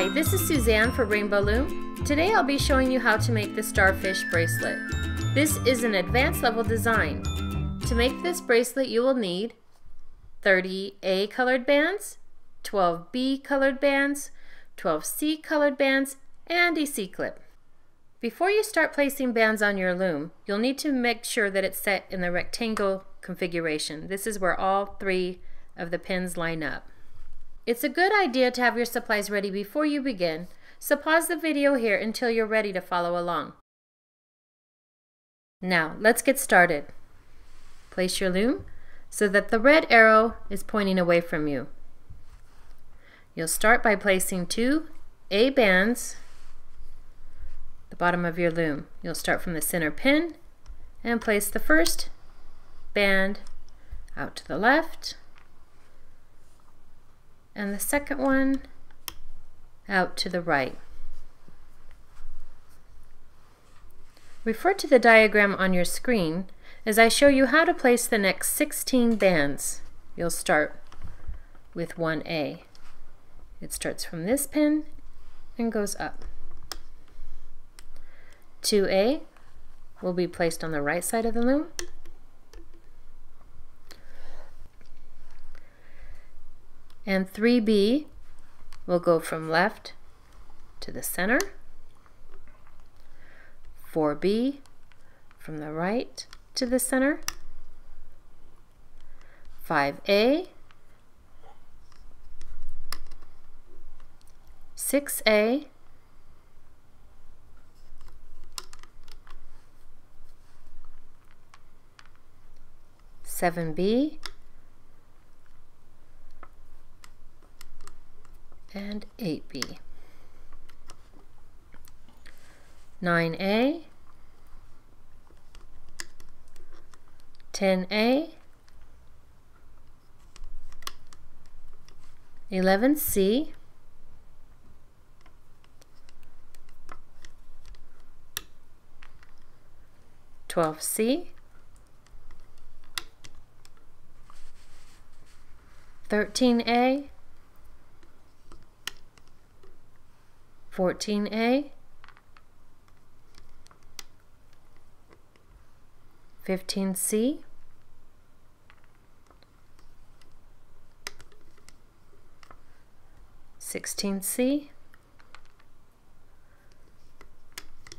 Hi, this is Suzanne for RainbowLoom. Today I'll be showing you how to make the starfish bracelet. This is an advanced level design. To make this bracelet you will need 30 A colored bands, 12 B colored bands, 12 C colored bands, and a C-clip. Before you start placing bands on your loom, you'll need to make sure that it's set in the rectangle configuration. This is where all 3 of the pins line up. It's a good idea to have your supplies ready before you begin, so pause the video here until you're ready to follow along. Now, let's get started. Place your loom so that the red arrow is pointing away from you. You'll start by placing 2 A bands at the bottom of your loom. You'll start from the center pin and place the first band out to the left and the second one out to the right. Refer to the diagram on your screen as I show you how to place the next 16 bands. You'll start with 1A. It starts from this pin and goes up. 2A will be placed on the right side of the loom. And 3B will go from left to the center. 4B from the right to the center. 5A, 6A, 7B, and 8B. 9A, 10A, 11C, 12C, 13A, 14A, 15C, 16C,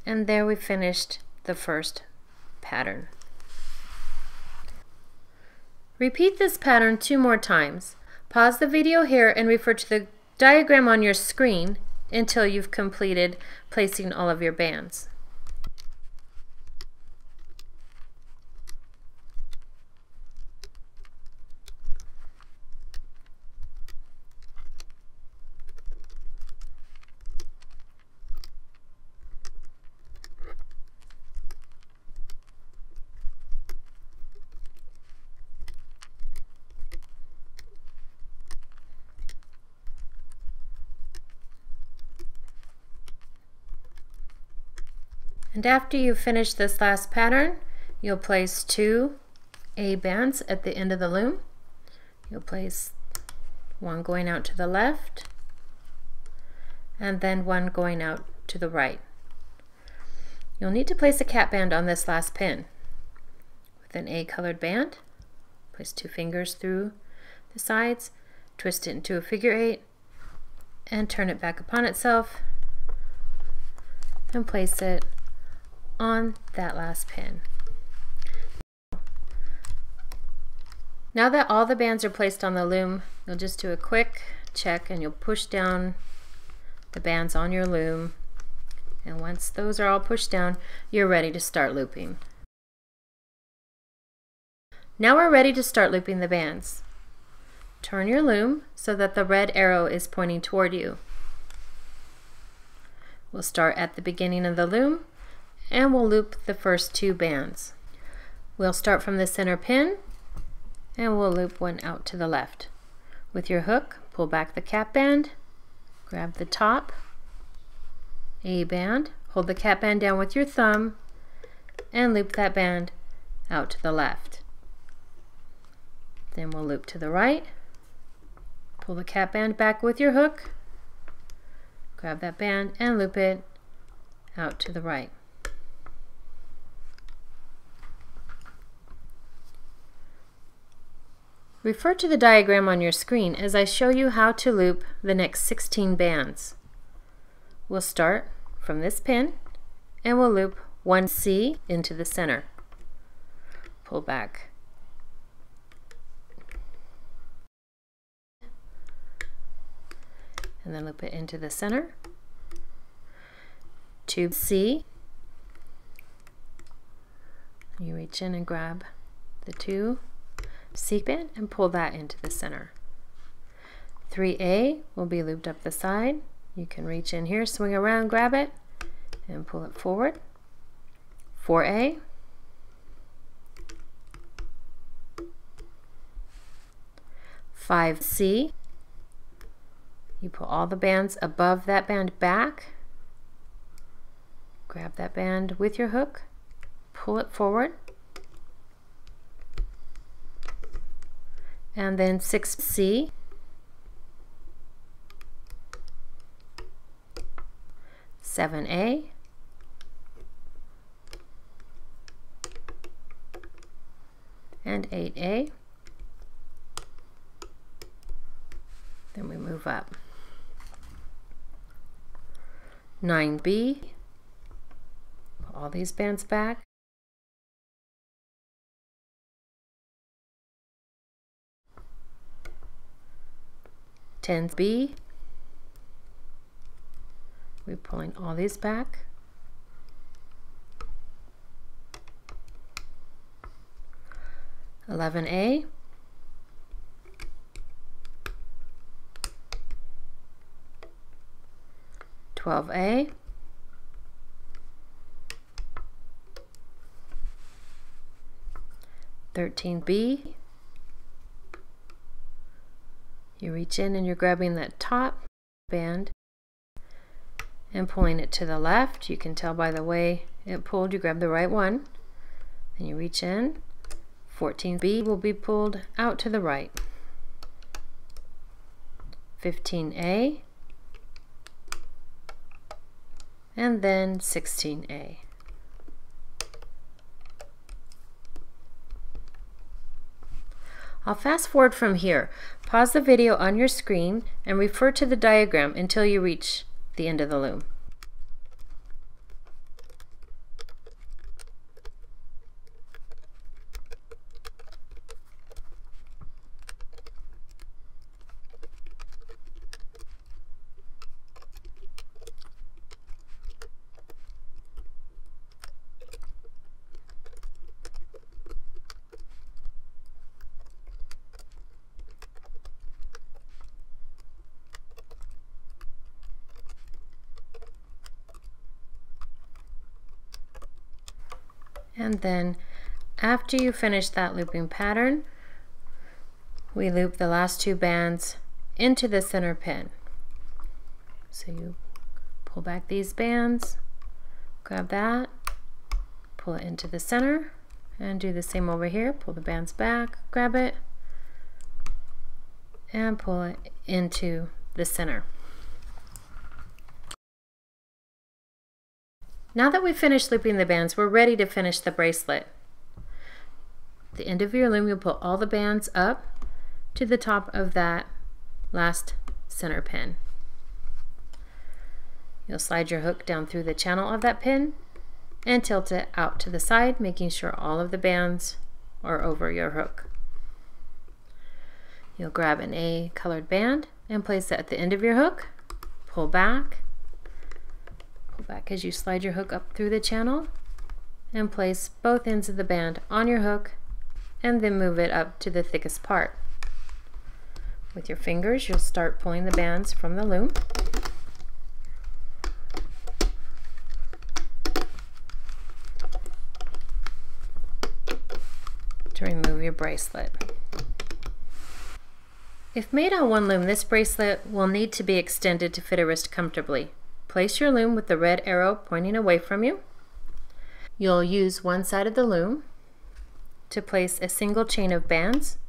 and there we finished the first pattern. Repeat this pattern 2 more times. Pause the video here and refer to the diagram on your screen until you've completed placing all of your bands. And after you finish this last pattern, you'll place 2 A bands at the end of the loom. You'll place one going out to the left and then one going out to the right. You'll need to place a cap band on this last pin. With an A colored band, place 2 fingers through the sides, twist it into a figure 8 and turn it back upon itself and place it on that last pin. Now that all the bands are placed on the loom, you'll just do a quick check and you'll push down the bands on your loom, and once those are all pushed down, you're ready to start looping. Now we're ready to start looping the bands. Turn your loom so that the red arrow is pointing toward you. We'll start at the beginning of the loom and we'll loop the first 2 bands. We'll start from the center pin and we'll loop one out to the left. With your hook, pull back the cap band, grab the top A band, hold the cap band down with your thumb and loop that band out to the left. Then we'll loop to the right, pull the cap band back with your hook, grab that band and loop it out to the right. Refer to the diagram on your screen as I show you how to loop the next 16 bands. We'll start from this pin and we'll loop 1C into the center. Pull back. And then loop it into the center. 2C. You reach in and grab the 2C band and pull that into the center. 3A will be looped up the side. You can reach in here, swing around, grab it, and pull it forward. 4A. 5C. You pull all the bands above that band back. Grab that band with your hook, pull it forward. And then 6C. 7A. And 8A. Then we move up. 9B. Pull all these bands back. 10B. We're pulling all these back. 11A. 12A. 13B. You reach in and you're grabbing that top band and pulling it to the left. You can tell by the way it pulled, you grab the right one. Then you reach in. 14B will be pulled out to the right. 15A. And then 16A. I'll fast forward from here. Pause the video on your screen and refer to the diagram until you reach the end of the loom. And then after you finish that looping pattern, we loop the last two bands into the center pin. So you pull back these bands, grab that, pull it into the center, and do the same over here. Pull the bands back, grab it, and pull it into the center. Now that we've finished looping the bands, we're ready to finish the bracelet. At the end of your loom, you'll pull all the bands up to the top of that last center pin. You'll slide your hook down through the channel of that pin and tilt it out to the side, making sure all of the bands are over your hook. You'll grab an A colored band and place it at the end of your hook, pull back as you slide your hook up through the channel, and place both ends of the band on your hook and then move it up to the thickest part. With your fingers, you'll start pulling the bands from the loom. To remove your bracelet. If made on one loom, this bracelet will need to be extended to fit a wrist comfortably. Place your loom with the red arrow pointing away from you. You'll use one side of the loom to place a single chain of bands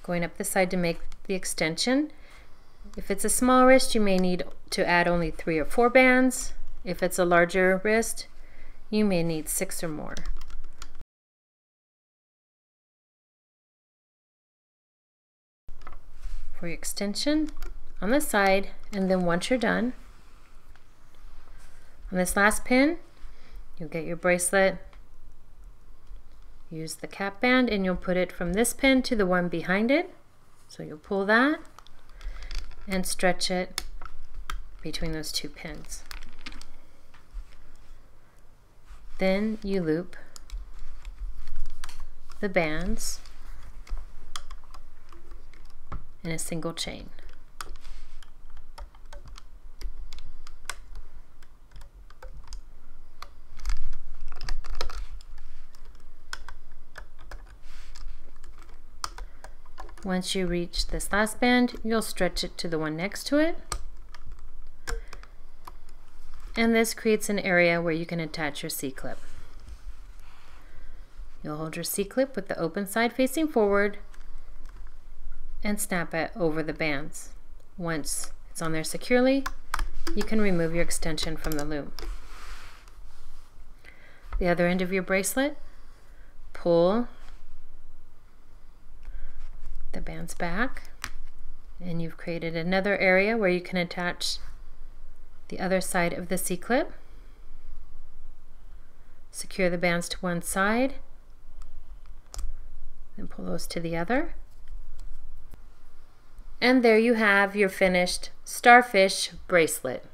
going up the side to make the extension. If it's a small wrist, you may need to add only 3 or 4 bands. If it's a larger wrist, you may need 6 or more. For your extension on the side, and then once you're done, on this last pin, you'll get your bracelet, use the cap band, and you'll put it from this pin to the one behind it. So you'll pull that and stretch it between those 2 pins. Then you loop the bands in a single chain. Once you reach this last band, you'll stretch it to the one next to it. And this creates an area where you can attach your C-clip. You'll hold your C-clip with the open side facing forward and snap it over the bands. Once it's on there securely, you can remove your extension from the loom. The other end of your bracelet, pull the bands back, and you've created another area where you can attach the other side of the C-clip. Secure the bands to one side and pull those to the other. And there you have your finished starfish bracelet.